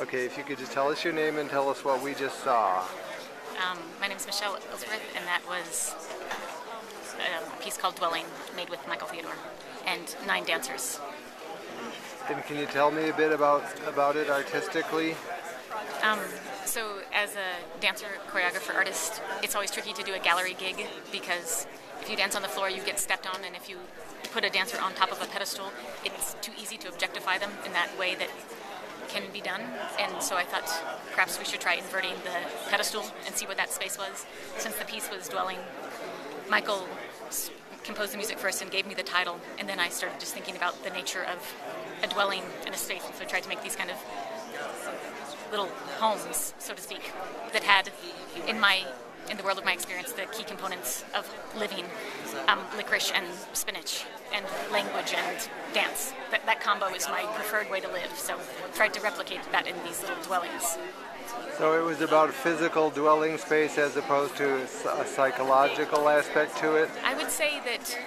Okay, if you could just tell us your name and tell us what we just saw. My name is Michelle Ellsworth, and that was a piece called Dwelling, made with Michael Theodore, and 9 dancers. And can you tell me a bit about it artistically? So as a dancer, choreographer, artist, it's always tricky to do a gallery gig because if you dance on the floor, you get stepped on, and if you put a dancer on top of a pedestal, it's too easy to objectify them in that way that can be done. And so I thought perhaps we should try inverting the pedestal and see what that space was. Since the piece was Dwelling, Michael composed the music first and gave me the title, and then I started just thinking about the nature of a dwelling and a space, and so I tried to make these kind of little homes, so to speak, that had in the world of my experience the key components of living, licorice and spinach and language and dance. That combo is my preferred way to live, so tried to replicate that in these little dwellings. So it was about physical dwelling space as opposed to a psychological aspect to it? I would say that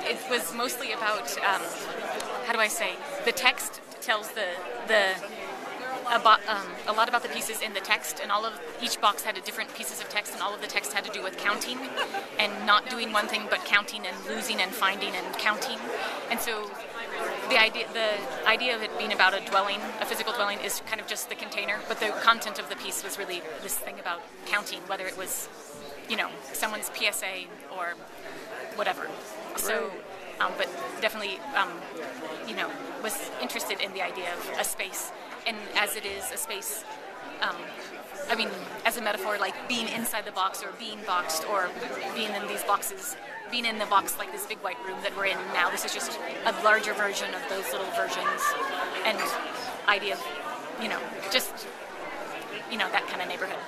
it was mostly about, how do I say, the text tells a lot about the pieces in the text, and each box had different pieces of text, and all of the text had to do with counting and not doing one thing but counting and losing and finding and counting. And so the idea of it being about a dwelling, a physical dwelling, is kind of just the container, but the content of the piece was really this thing about counting, whether it was, someone's PSA or whatever. So, but definitely, was interested in the idea of a space. And as it is a space, as a metaphor, like being inside the box or being boxed or being in these boxes, being in the box like this big white room that we're in now, this is just a larger version of those little versions, and idea of, that kind of neighborhood.